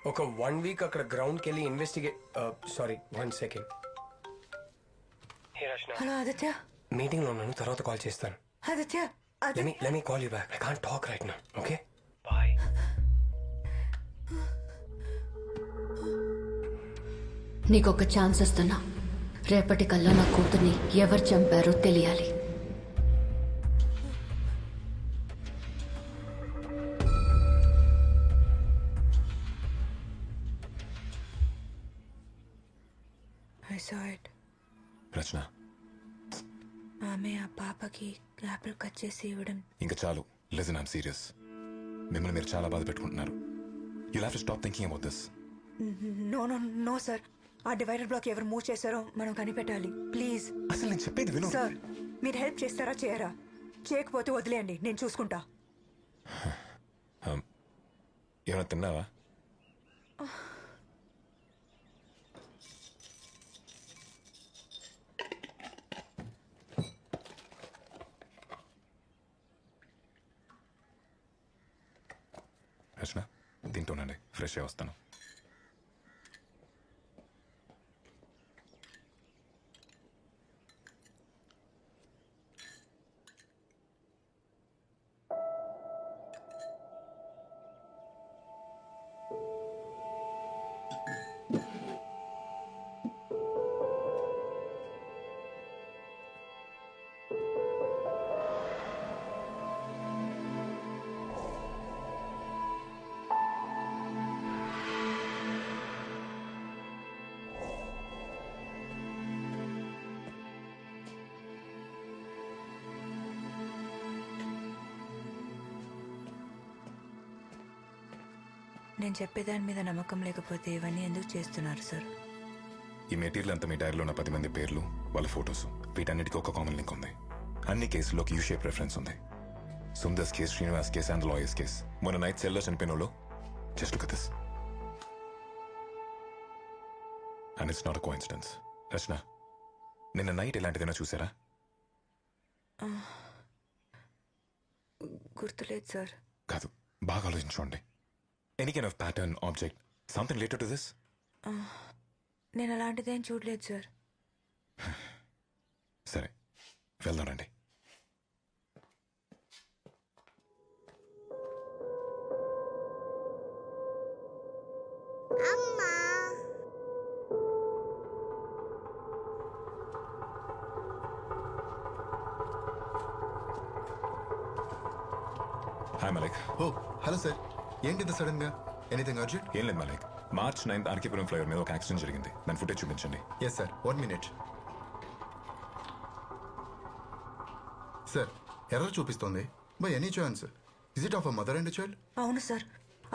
ఒక 1 వీక్ అక్కడ గ్రౌండ్కి వెళ్ళి sorry 1 second. Hello Aditya. Meeting లో ఉన్నాను, తర్వాత కాల్ చేస్తాను. Aditya let me call you back. I can't talk right now. Okay? Bye. నీకొక ఛాన్స్ ఇస్తున్నా. రేపటి కల్లా నా కూతుర్ని ఎవరు చంపారో తెలియాలి. రచన, ఆమె ఆ పాపకి యాపిల్ కట్ చేసి ఇవ్వడం. ఇంకా చాలు. Listen, I'm serious. మిమ్మల్ని మీరు చాలా బాధ పెట్టుకుంటున్నారు. You'll have to stop thinking about this. No sir. ఆ డివైడర్ బ్లాక్ ఎవరు మూవ్ చేశారో మనం కనిపెట్టాలి. ప్లీజ్. అసలు నేను చెప్పేది విను సార్. మీరు హెల్ప్ చేస్తారా చేయరా? చేయకపోతే వదిలేయండి, నేను చూసుకుంటా. ఏమైనా తిన్నావా? రచన, తింటూనండి, ఫ్రెష్ అయ్యి వస్తాను. నేను చెప్పేదాని మీద నమ్మకం లేకపోతే ఇవన్నీ ఎందుకు చేస్తున్నారు సార్? ఈ మెటీరియల్ అంతా మీ డైరీలో ఉన్న 10 మంది పేర్లు, వాళ్ళ ఫొటోస్, వీటన్నిటికీ ఒక కామన్ లింక్ ఉంది. అన్ని కేసుల్లోకి యూ షేప్ రెఫరెన్స్ ఉంది. Sundar's case, Srinivas case and lawyers case. మొన్న నైట్ సెల్లో చనిపోయిన వాళ్ళు. Just look at this. And it's not a coincidence. Rachana, నిన్న నైట్ ఎలాంటిదైనా చూసారా? గుర్తులేదు సార్. కాదు, బాగా ఆలోచించుకోండి. Any kind of pattern, object, something related to this? నేను అలాంటిదేం చూడలేదు సార్. సరే, వెళ్దాం రండి. Hi Malik. Oh hello sir. ఏంటి సడన్ గా? Anything urgent? ఏం లేదు Malik. March 9th RK Puram flyover మీద ఒక యాక్సిడెంట్ జరిగింది. దాని ఫుటేజ్ చూపించండి. Yes sir, 1 minute. Sir, error చూపిస్తోంది. By any chance is it of a mother and child? అవును సార్.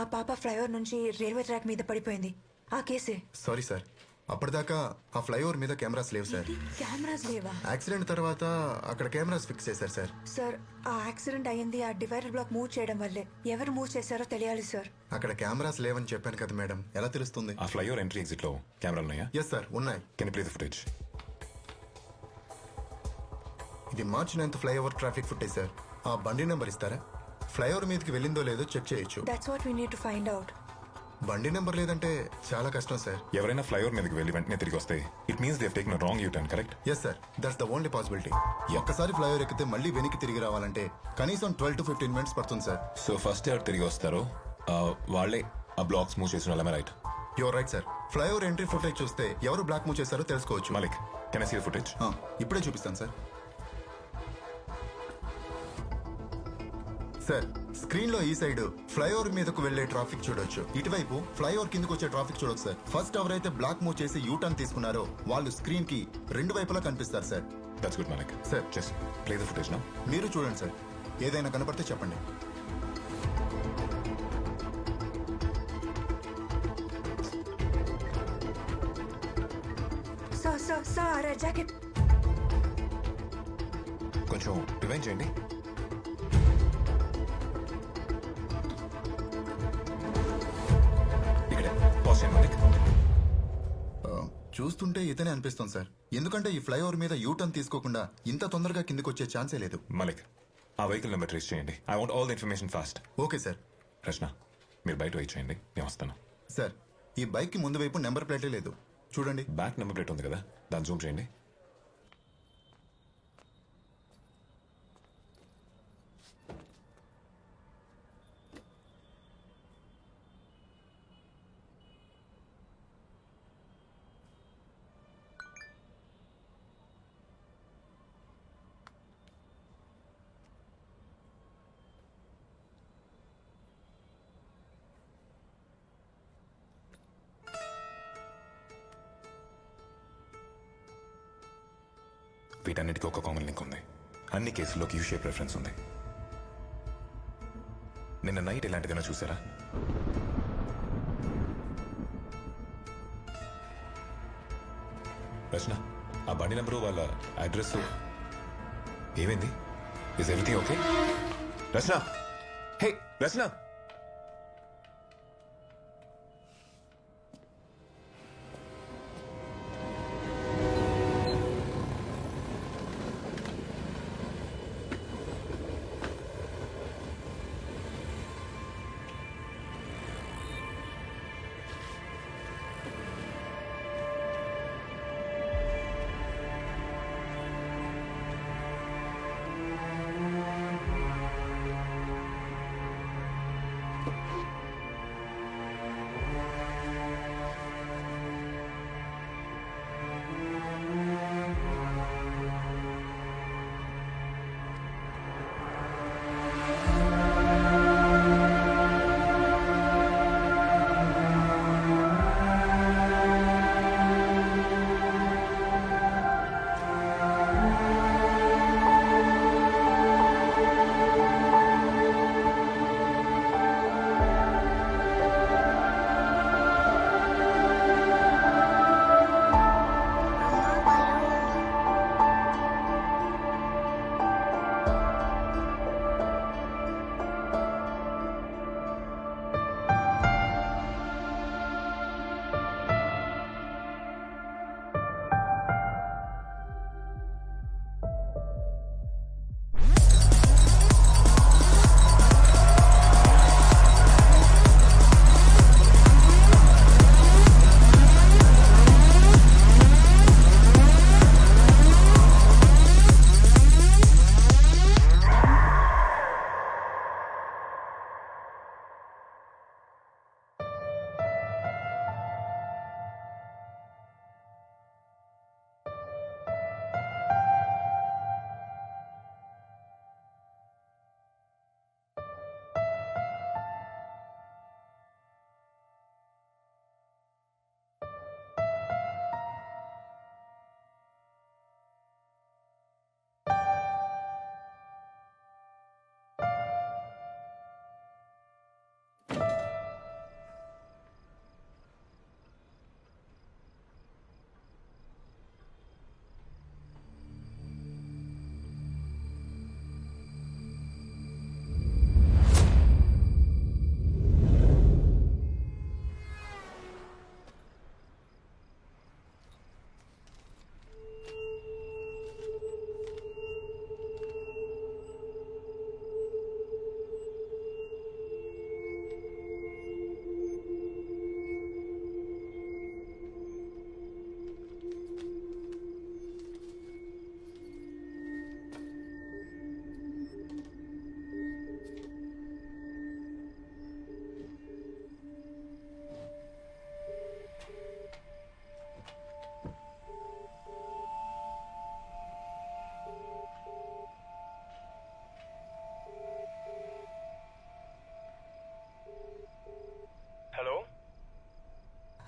ఆ పాప ఫ్లైఓవర్ నుంచి రైల్వే ట్రాక్ మీద పడిపోయింది. ఆ కేసే. సారీ సార్, అప్పటిదాకా ఆ ఫ్లైఓవర్ మీద కెమెరాస్ లేవు సార్. కెమెరాస్ లేవా? యాక్సిడెంట్ తర్వాత అక్కడ కెమెరాస్ ఫిక్స్ చేశారు సార్. సార్, ఆ యాక్సిడెంట్ అయ్యింది ఆ డివైడర్ బ్లాక్ మూవ్ చేయడం వల్లే. ఎవరు మూవ్ చేశారో తెలియాలి సార్. అక్కడ కెమెరాస్ లేవని చెప్పాను కదా మేడం, ఎలా తెలుస్తుంది? ఆ ఫ్లైఓవర్ ఎంట్రీ ఎగ్జిట్ లో కెమెరాలు ఉన్నాయా? ఎస్ సార్, ఉన్నాయి. Can you play the footage? ఇది March 9th flyover traffic footage sir. ఆ బండి నెంబర్ ఇస్తారా? ఫ్లైఓవర్ మీదకి వెళ్ళిందో లేదో చెక్ చేయొచ్చు. That's what we need to find out. బండి నెంబర్ లేదంటే చాలా కష్టం సార్. ఎవరైనా ఫ్లైఓవర్ మీదకి వెళ్ళి వెంటనే తిరిగి వస్తే it means they have taken a wrong U turn, correct? Yes sir, that's the only possibility. ఒక్కసారి ఫ్లైఓవర్ ఎక్కితే మళ్ళీ వెనక్కి తిరిగి రావాలంటే కనీసం 12 to 15 minutes పడుతుంది సార్. సో ఫస్ట్ ఎవరు తిరిగి వస్తారో వాళ్ళే ఆ బ్లాక్స్ మూవ్ చేసిన వాళ్ళమే, right? You're right sir. Flyover entry footage చూస్తే ఎవరు బ్లాక్ మూవ్ చేశారో తెలుసుకోవచ్చు. Malik, can I see the footage? ఇప్పుడే చూపిస్తాను సార్. సార్, స్క్రీన్ లో ఈ సైడ్ ఫ్లైఓవర్ మీదకు వెళ్లే ట్రాఫిక్ చూడొచ్చు. ఇటువైపు ఫ్లైఓవర్ కిందకు వచ్చే ట్రాఫిక్ చూడొచ్చు సార్. ఫస్ట్ ఎవరైతే బ్లాక్ మూవ్ చేసి యూ టర్న్ తీసుకున్నారో వాళ్ళు స్క్రీన్ కి 2 వైపులా కనిపిస్తారు sir. That's good Malik. Sir, just play the footage now. మీరు చూడండి సార్. ఏదైనా కనపడితే చెప్పండి. సార్ జాకెట్ కొంచెం రివైండ్ చేయండి. ఇక్కడే పాజ్ చేయండి మలిక్. చూస్తుంటే ఇతనే అనిపిస్తుంది సార్. ఎందుకంటే ఈ ఫ్లైఓవర్ మీద యూటర్న్ తీసుకోకుండా ఇంత తొందరగా కిందకి వచ్చే ఛాన్సే లేదు. మలిక్, ఆ వెహికల్ నెంబర్ ట్రేస్ చేయండి. I want all the information fast. Okay sir. Rachana, మీరు బయట వెయిట్ చేయండి, నేను వస్తాను. సార్, ఈ బైక్ కి ముందు వైపు నెంబర్ ప్లేటే లేదు, చూడండి. బ్యాక్ నెంబర్ ప్లేట్ ఉంది కదా, దాన్ని జూమ్ చేయండి. వీటన్నిటికీ ఒక కామన్ లింక్ ఉంది. అన్ని కేసుల్లోకి యూ షేప్ రెఫరెన్స్ ఉంది. నిన్న నైట్ ఇలాంటిదైనా చూసారా? రచన, ఆ బండి నెంబరు, వాళ్ళ అడ్రస్ ఏమైంది? Is everything okay? Rachana, hey Rachana.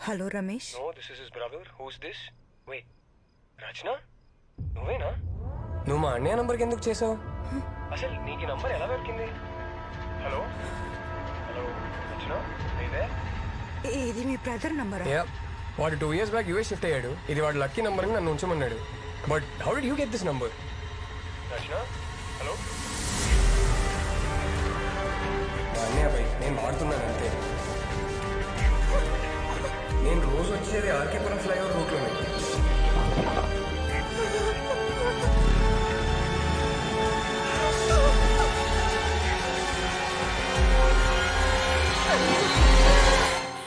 Hello Ramesh. No, this is his brother. Who's this? Wait, రచన? నువ్వేనా? నువ్వు మా అన్నయ్య నంబర్కి ఎందుకు చేసావు? అసలు నీకు ఈ నంబర్ ఎలా దొరికింది? హలో హలో రచన ఇదే? ఇది మీ బ్రదర్ నంబరా? వాడు 2 years బ్యాక్ యూఎస్ షిఫ్ట్ అయ్యాడు. ఇది వాడు లక్కీ నంబర్ నన్ను ఉంచమన్నాడు. But how did you get this number? Rachana hello అన్నయ్య భయ్, నేను వాడుతున్నాను అంతే. నేను రోజు వచ్చేది ఆర్కేపురం ఫ్లైఓవర్ రూట్లోనే.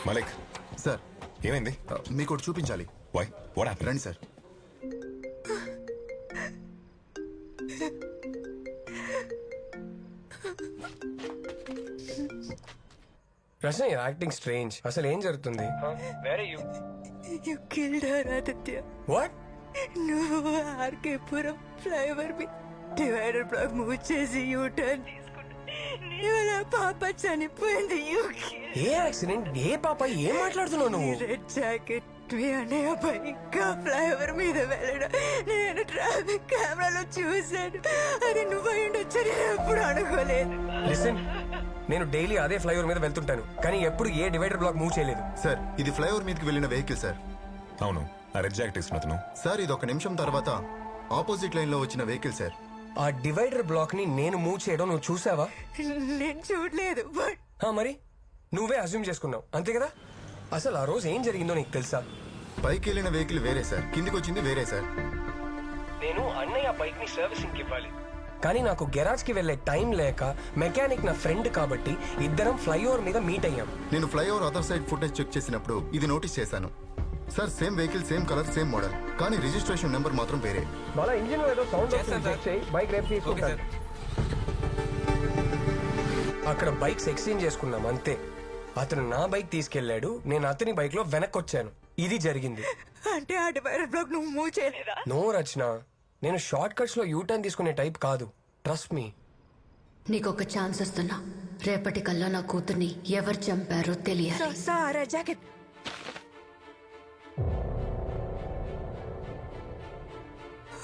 మలిక్, సార్ ఏమైంది? మీకు ఒకటి చూపించాలి. Why what happened? రండి సార్. Rachana acting strange. అసలు ఏం జరుగుతుంది? వేరే you you killed her Aditya. What? నువ్వు ఆర్కేపురం ఫ్లైఓవర్ మీద డివైడర్ బ్లాక్ మూవ్ చేసి యూ టర్న్ తీసుకుంటా. నీ వల్ల పాప చనిపోయింది. You A accident? ఏ పాప? ఏం మాట్లాడుతున్నావు నువ్వు? రెడ్ జాకెట్ మీ అన్నయ్య బైక్గా ఫ్లైఓవర్ మీద వెళ్ళడం నేను ట్రాఫిక్ కెమెరాలో చూశాను. అది నువ్వు అయ్యుండొచ్చని నేను ఎప్పుడు అనుకోలేదు. లిసన్, నేను డైలీ అదే ఫ్లైఓవర్ మీద వెళ్తుంటాను, కానీ ఎప్పుడు ఏ డివైడర్ బ్లాక్ మూవ్ చేయలేదు. సార్ ఇది ఫ్లైఓవర్ మీదకి వెళ్ళిన వెహికల్ సార్. అవును, ఆ రెడ్ జాకెట్ వేసుకున్న అతను. సార్ ఇది 1 నిమిషం తర్వాత ఆపోజిట్ లైన్ లో వచ్చిన వెహికల్ సార్. ఆ డివైడర్ బ్లాక్ ని నేను మూవ్ చేయడం నువ్వు చూసావా? నేను చూడలేదు. బట్ మరి నువ్వే అజ్యూమ్ చేసుకున్నావు అంతే కదా? అసలు ఆ రోజు ఏం జరిగిందో నీకు తెలుసా? పైకి వెళ్ళిన వెహికల్ వేరే సార్, కిందికి వచ్చింది వేరే సార్. నేను అన్నయ్య బైక్ ని సర్వీసింగ్ ఇవ్వాలి, కానీ నాకు గెరాజ్ కి వెళ్లే టైం లేక మెకానిక్ నా ఫ్రెండ్ కాబట్టి ఇద్దరం ఫ్లైఓవర్ మీద మీట్ అయ్యాం. నేను flyover other side footage check చేసినప్పుడు ఇది నోటీస్ చేశాను sir. Same vehicle, same colour, same model, కానీ రిజిస్ట్రేషన్ నెంబర్ మాత్రం వేరే. వాళ్ళ ఇంజిన్ ఏదో సౌండ్ బైక్ రేపు తీసుకుంటాను. అక్కడ బైక్స్ ఎక్స్చేంజ్ చేసుకున్నాం అంతే. అతను నా బైక్ తీసుకెళ్లాడు, నేను అతని బైక్ లో వెనక్కి వచ్చాను. ఇది జరిగింది. అంటే ఆ డివైడర్ బ్లాక్ నువ్వు మూవ్ చేయలేదా? నో రచన, నేను షార్ట్ కట్స్ లో యూటర్న్ తీసుకునే టైప్ కాదు. Trust me. నీకొక ఛాన్స్ ఇస్తున్నా. రేపటికల్లా నా కూతుర్ని ఎవరు చంపారో తెలియాలి. Sir jacket.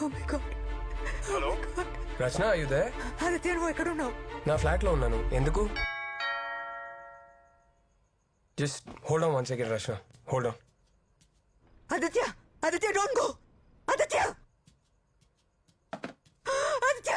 Oh my God. Hello Rachana, అయ్యుదే? ఆదిత్య నువ్వు ఎక్కడ ఉన్నావు? నా ఫ్లాట్ లో ఉన్నాను. ఎందుకు? Just hold on 1 second Rachana, hold on. Aditya, Aditya don't go. Aditya, Aditya.